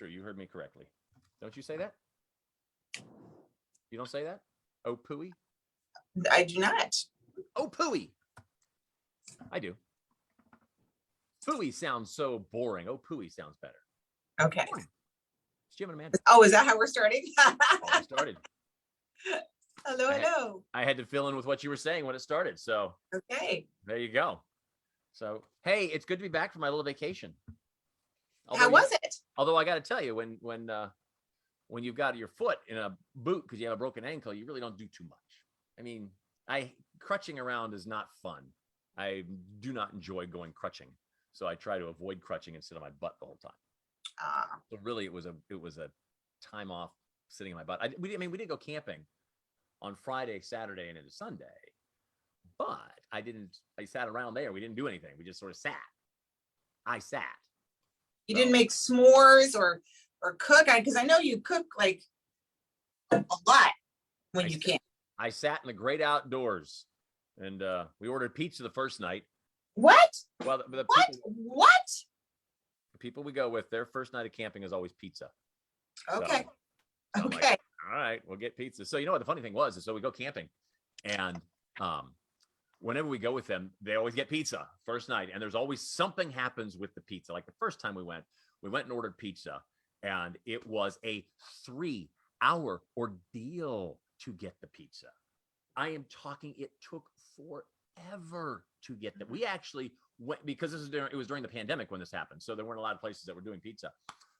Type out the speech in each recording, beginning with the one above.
true. You heard me correctly. Don't you say that? You don't say that? Oh, pooey? I do not. Oh, pooey. I do. Pooey sounds so boring. Oh, pooey sounds better. Okay. It's Jim and Amanda. Oh, is that how we're starting? Already started. Hello, hello. I had to fill in with what you were saying when it started. So Okay. there you go. So, hey, it's good to be back from my little vacation. How was it? Although I got to tell you, when you've got your foot in a boot because you have a broken ankle, you really don't do too much. I mean, crutching around is not fun. I do not enjoy going crutching, so I try to avoid crutching and sit on my butt the whole time. So really, it was a time off sitting on my butt. We did go camping on Friday, Saturday, and into Sunday, but I sat around there. We didn't do anything. We just sort of sat. I sat. You didn't make s'mores or cook? Because I know you cook like a lot when you can. I sat in the great outdoors, and we ordered pizza the first night. What? Well, What? The people we go with, their first night of camping is always pizza. Okay. So okay. Like, all right, we'll get pizza. So you know what the funny thing was is so we go camping, and whenever we go with them, they always get pizza first night, and there's always something happens with the pizza. Like the first time we went and ordered pizza, and it was a 3-hour ordeal to get the pizza. I am talking, it took forever to get that. We actually went, because it was during the pandemic when this happened, so there weren't a lot of places that were doing pizza.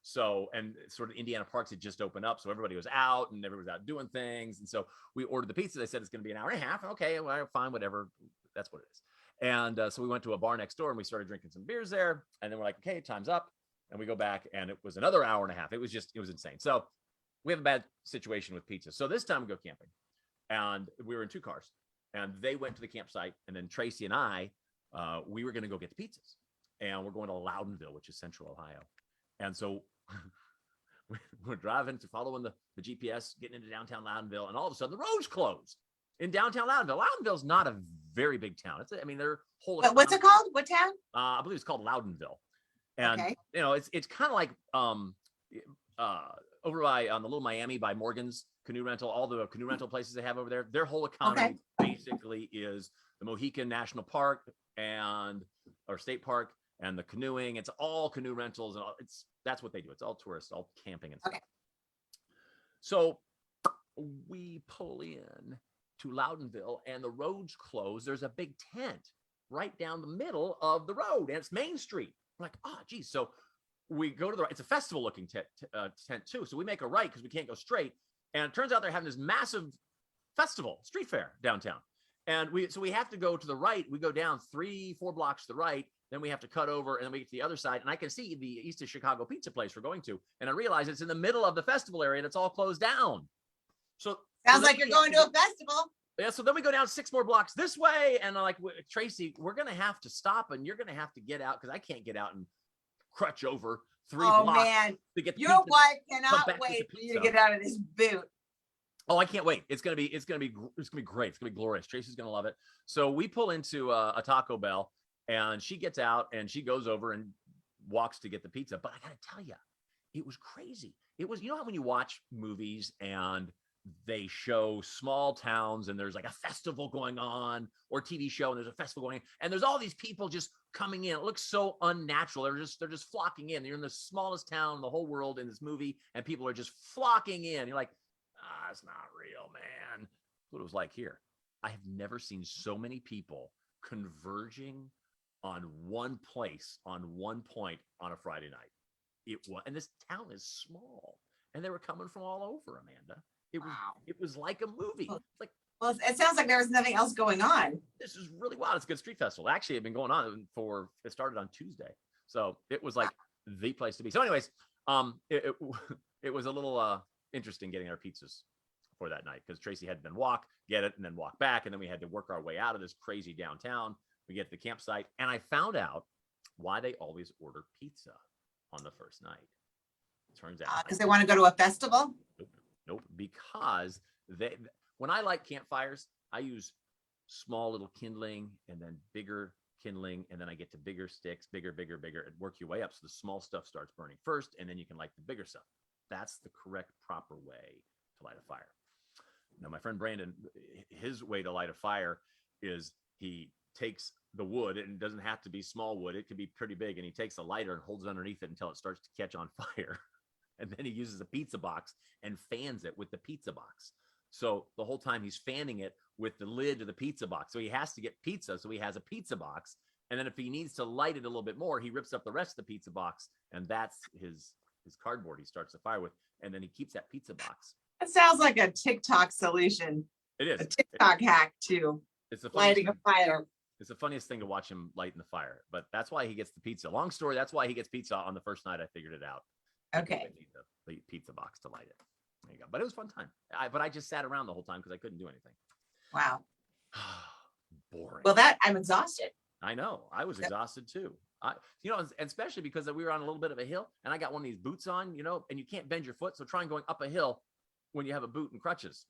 So, and sort of Indiana Parks had just opened up, so everybody was out and everybody was out doing things. And so we ordered the pizza. They said it's going to be an hour and a half. Okay, well, fine, whatever. That's what it is. And so we went to a bar next door and we started drinking some beers there. And then we're like, okay, time's up. And we go back and it was another hour and a half. It was insane. So we have a bad situation with pizza. So this time we go camping, and we were in 2 cars, and they went to the campsite, and then Tracy and I, we were going to go get the pizzas, and we're going to Loudonville, which is Central Ohio. And so we're driving to following the GPS, getting into downtown Loudonville, and all of a sudden the road's closed in downtown Loudonville. Loudonville's not a very big town. Their whole. What's it called? What town? I believe it's called Loudonville. And okay. It's kind of like over by the Little Miami by Morgan's canoe rental, all the canoe rental places they have over there. Their whole economy basically is the Mohican National Park or State Park and the canoeing. It's all canoe rentals, and that's what they do. It's all tourists, all camping and stuff. Okay. So we pull in to Loudonville, and the road's closed. There's a big tent right down the middle of the road, and it's Main Street. We're like, oh, geez. So we go to it's a festival looking tent too. So we make a right because we can't go straight. And it turns out they're having this massive festival, street fair downtown. And we have to go to the right. We go down 3-4 blocks to the right. Then we have to cut over, and then we get to the other side. And I can see the East of Chicago pizza place we're going to. And I realize it's in the middle of the festival area and it's all closed down. Sounds like you're going to a festival. Yeah, so then we go down 6 more blocks this way. And I'm like, Tracy, we're going to have to stop, and you're going to have to get out because I can't get out and crutch over 3 blocks. Man. To get your wife cannot wait for you to get out of this boot. Oh, I can't wait. It's gonna be great. It's gonna be glorious. Tracy's gonna love it. So we pull into a Taco Bell, and she gets out and she goes over and walks to get the pizza. But I gotta tell you, it was crazy. It was, how when you watch movies and they show small towns and there's like a festival going on, or TV show and there's a festival going on, and there's all these people just coming in. It looks so unnatural. They're just flocking in. You're in the smallest town in the whole world in this movie, and people are just flocking in. You're like, it's not real, man. That's what it was like here. I have never seen so many people converging on one place, on one point on a Friday night. And this town is small, and they were coming from all over, Amanda. It was like a movie. It's like, well, it sounds like there was nothing else going on. This is really wild. It's a good street festival. Actually, it's been going on it started on Tuesday. So it was like the place to be. So anyways, it was a little interesting getting our pizzas for that night, because Tracy had to then get it, and then walk back. And then we had to work our way out of this crazy downtown. We get to the campsite, and I found out why they always order pizza on the first night. Turns out because they want to go to a festival. Nope. Because when I light campfires, I use small little kindling and then bigger kindling, and then I get to bigger sticks, bigger, and work your way up. So the small stuff starts burning first, and then you can light the bigger stuff. That's the correct, proper way to light a fire. Now, my friend Brandon, his way to light a fire is he takes the wood, and it doesn't have to be small wood. It could be pretty big. And he takes a lighter and holds it underneath it until it starts to catch on fire. And then he uses a pizza box and fans it with the pizza box. So the whole time he's fanning it with the lid of the pizza box. So he has to get pizza. So he has a pizza box. And then if he needs to light it a little bit more, he rips up the rest of the pizza box. And that's his cardboard he starts the fire with. And then he keeps that pizza box. That sounds like a TikTok solution. It is. A TikTok hack to It's the lighting a fire. It's the funniest thing to watch him lighting the fire. But that's why he gets the pizza. Long story, that's why he gets pizza on the first night I figured it out. Okay. They need the pizza box to light it. There you go. But it was a fun time. But I just sat around the whole time because I couldn't do anything. Wow. Boring. Well, I'm exhausted. I know. I was exhausted too. And especially because we were on a little bit of a hill, and I got one of these boots on, and you can't bend your foot. So try going up a hill when you have a boot and crutches.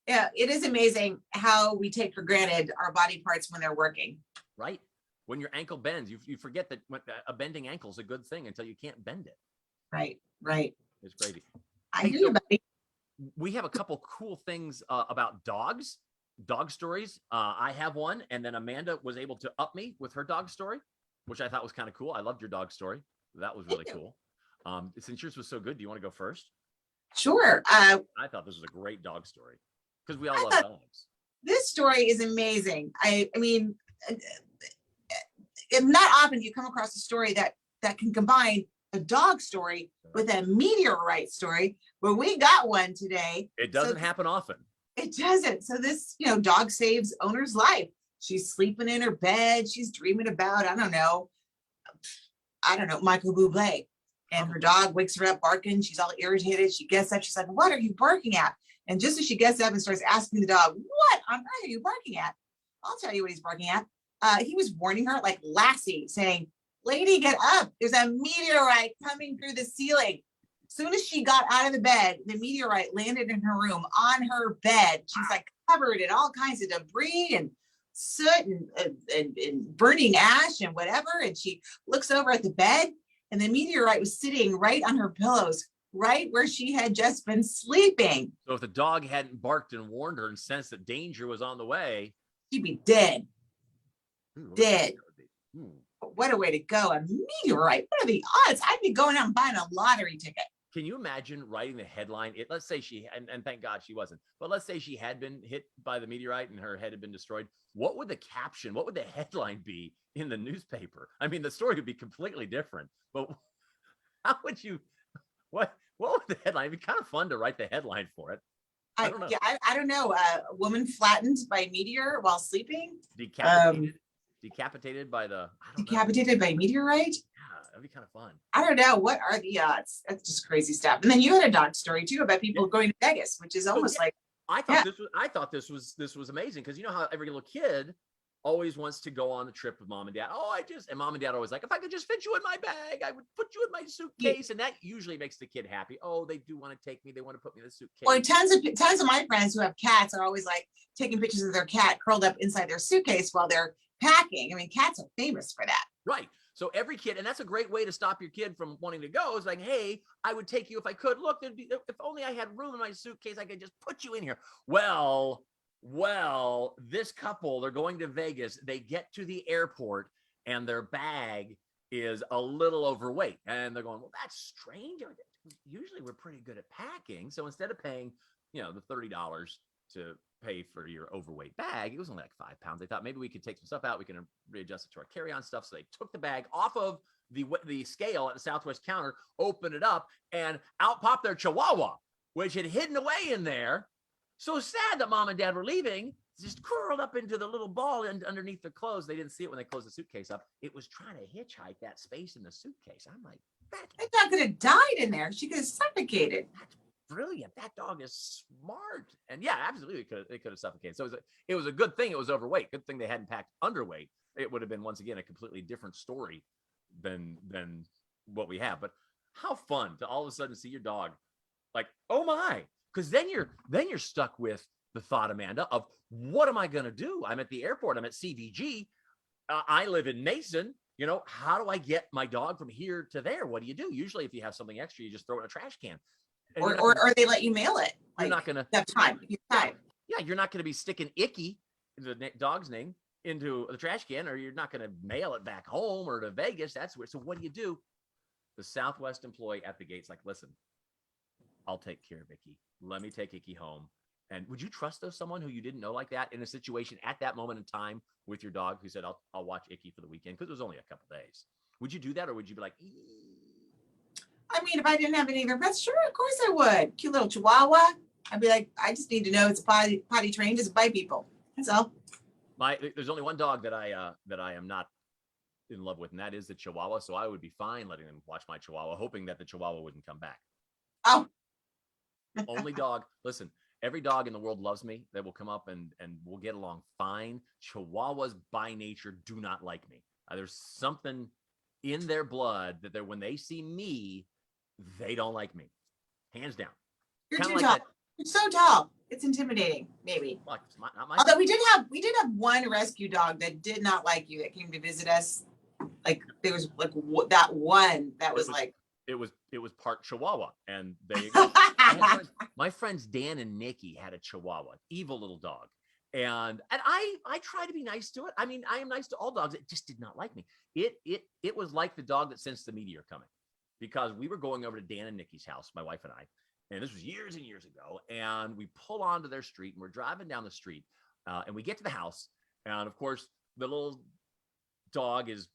Yeah, it is amazing how we take for granted our body parts when they're working. Right. When your ankle bends, you forget that a bending ankle is a good thing until you can't bend it. Right. Right. It's crazy. I hear you, buddy. We have a couple cool things about dogs, dog stories. I have one, and then Amanda was able to up me with her dog story, which I thought was kind of cool. I loved your dog story. That was really cool. Since yours was so good, do you want to go first? Sure. I thought this was a great dog story because we all love dogs. This story is amazing. I mean, not often do you come across a story that can combine a dog story with a meteorite story, but we got one today. It doesn't happen often. It doesn't. So this, dog saves owner's life. She's sleeping in her bed. She's dreaming about, I don't know, Michael Bublé. And her dog wakes her up barking. She's all irritated. She gets up. She's like, what are you barking at? And just as she gets up and starts asking the dog, what on earth are you barking at? I'll tell you what he's barking at. He was warning her like Lassie, saying, lady, get up. There's a meteorite coming through the ceiling. As soon as she got out of the bed, the meteorite landed in her room on her bed. She's like covered in all kinds of debris and soot and burning ash and whatever. And she looks over at the bed, and the meteorite was sitting right on her pillows, right where she had just been sleeping. So if the dog hadn't barked and warned her and sensed that danger was on the way, she'd be dead. Dead. Ooh. What a way to go. A meteorite. What are the odds? I'd be going out and buying a lottery ticket. Can you imagine writing the headline? Let's say and thank God she wasn't, but let's say she had been hit by the meteorite and her head had been destroyed. What would the caption, what would the headline be in the newspaper? I mean, the story would be completely different, but how would you, what would the headline? It'd be kind of fun to write the headline for it. I don't know. Yeah, I don't know. A woman flattened by meteor while sleeping. Decapitated by the. Decapitated by meteorite. Yeah, that'd be kind of fun. I don't know. What are the odds? That's just crazy stuff. And then you had a dog story too about people going to Vegas, which is almost like. I thought this was amazing because you know how every little kid always wants to go on the trip with mom and dad. And mom and dad are always like, if I could just fit you in my bag, I would put you in my suitcase. And that usually makes the kid happy. Oh, they do want to take me. They want to put me in the suitcase. Well, tons of my friends who have cats are always like taking pictures of their cat curled up inside their suitcase while they're packing. I mean, cats are famous for that. Right. So every kid, and that's a great way to stop your kid from wanting to go, is like, hey, I would take you if I could. Look, if only I had room in my suitcase, I could just put you in here. Well, this couple, they're going to Vegas. They get to the airport and their bag is a little overweight. And they're going, well, that's strange. Usually we're pretty good at packing. So instead of paying, the $30 to pay for your overweight bag, it was only like 5 pounds. They thought maybe we could take some stuff out. We can readjust it to our carry-on stuff. So they took the bag off of the scale at the Southwest counter, opened it up, and out popped their Chihuahua, which had hidden away in there. So sad that mom and dad were leaving, just curled up into the little ball underneath their clothes. They didn't see it when they closed the suitcase up. It was trying to hitchhike that space in the suitcase. I'm like, that dog could have died in there. She could have suffocated. That's brilliant. That dog is smart. And yeah, absolutely, it could have suffocated. So it was a good thing it was overweight. Good thing they hadn't packed underweight. It would have been, once again, a completely different story than what we have. But how fun to all of a sudden see your dog like, oh my. Because then you're stuck with the thought, Amanda, of what am I going to do? I'm at the airport. I'm at CVG. I live in Mason. You know, how do I get my dog from here to there? What do you do? Usually, if you have something extra, you just throw it in a trash can. And Or they let you mail it. you're Like, not gonna. that time. Your time. Yeah, you're not gonna be sticking Icky, the dog's name, into the trash can, or you're not gonna mail it back home or to Vegas. That's where. So what do? The Southwest employee at the gate's like, listen, I'll take care of Icky. Let me take Icky home. And would you trust someone who you didn't know like that in a situation at that moment in time with your dog who said, I'll watch Icky for the weekend because it was only a couple days? Would you do that, or would you be like, I mean, if I didn't have any other pets, sure, of course I would. Cute little Chihuahua. I'd be like, I just need to know it's potty trained, just bite people. That's all. there's only one dog that I am not in love with, and that is the Chihuahua. So I would be fine letting them watch my Chihuahua, hoping that the Chihuahua wouldn't come back. Oh, Only dog. Listen, every dog in the world loves me. That will come up and we'll get along fine. Chihuahuas by nature do not like me. There's something in their blood that when they see me, they don't like me. Hands down. you're Kinda too like tall. You're so tall. It's intimidating, maybe. Like, it's not my Although we did have one rescue dog that did not like you that came to visit us. Like there was like that one that was like it was part Chihuahua, and they my friends Dan and Nikki had a Chihuahua, evil little dog, and I try to be nice to it. I mean, I am nice to all dogs. It just did not like me. It was like the dog that sensed the meteor coming, because we were going over to Dan and Nikki's house, my wife and I, and this was years and years ago, and we pull onto their street and we're driving down the street, and we get to the house, and of course the little dog is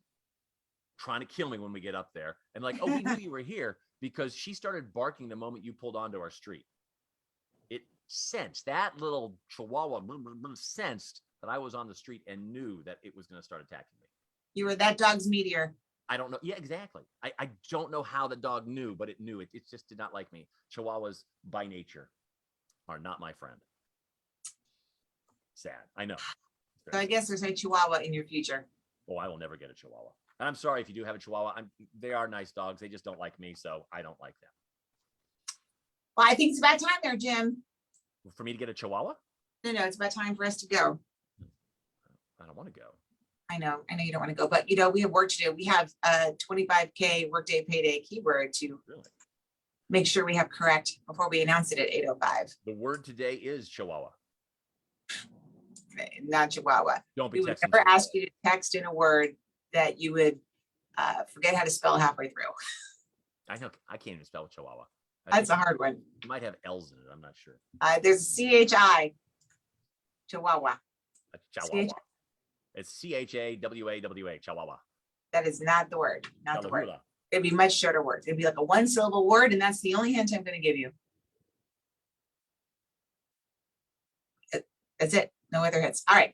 trying to kill me when we get up there, and like, oh, we knew you were here because she started barking the moment you pulled onto our street. It sensed, that little Chihuahua sensed that I was on the street and knew that it was going to start attacking me. you were that dog's meteor. I don't know. Yeah, exactly. I don't know how the dog knew, but it knew. It just did not like me. Chihuahuas by nature are not my friend. Sad. I know. So I guess there's a Chihuahua in your future. Oh, I will never get a Chihuahua. And I'm sorry if you do have a Chihuahua. They are nice dogs. They just don't like me, so I don't like them. Well, I think it's about time there, Jim. For me to get a Chihuahua? No, it's about time for us to go. I don't want to go. I know you don't want to go, but we have work to do. We have a 25K workday payday keyword to Really? make sure we have correct before we announce it at 8:05. The word today is Chihuahua. Not Chihuahua. Don't be We would texting. never Chihuahua. ask you to text in a word that you would forget how to spell halfway through. I know. I can't even spell Chihuahua. That's a hard one. It might have L's in it. I'm not sure. There's CHI. Chihuahua. A Chihuahua. It's CHAWAWA. Chihuahua. That is not the word. Not the word. Chalahula. It'd be much shorter words. It'd be like a one syllable word, and that's the only hint I'm going to give you. That's it. No other hits. All right.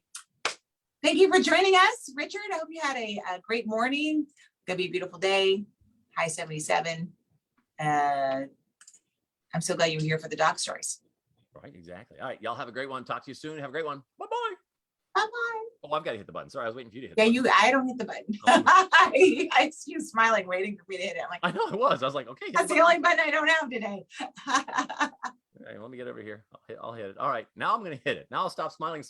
Thank you for joining us, Richard. I hope you had a great morning. Gonna be a beautiful day. High 77. I'm so glad you were here for the dog stories. Right, exactly. All right, y'all have a great one. Talk to you soon. Have a great one. Bye-bye. Bye-bye. Oh, I've got to hit the button. Sorry, I was waiting for you to hit Yeah, the button. I don't hit the button. Oh. I see you smiling, waiting for me to hit it. I'm like, I know it was. I was like, okay. hit that's the only button I don't have today. All right, let me get over here. I'll hit it. All right, now I'm going to hit it. Now I'll stop smiling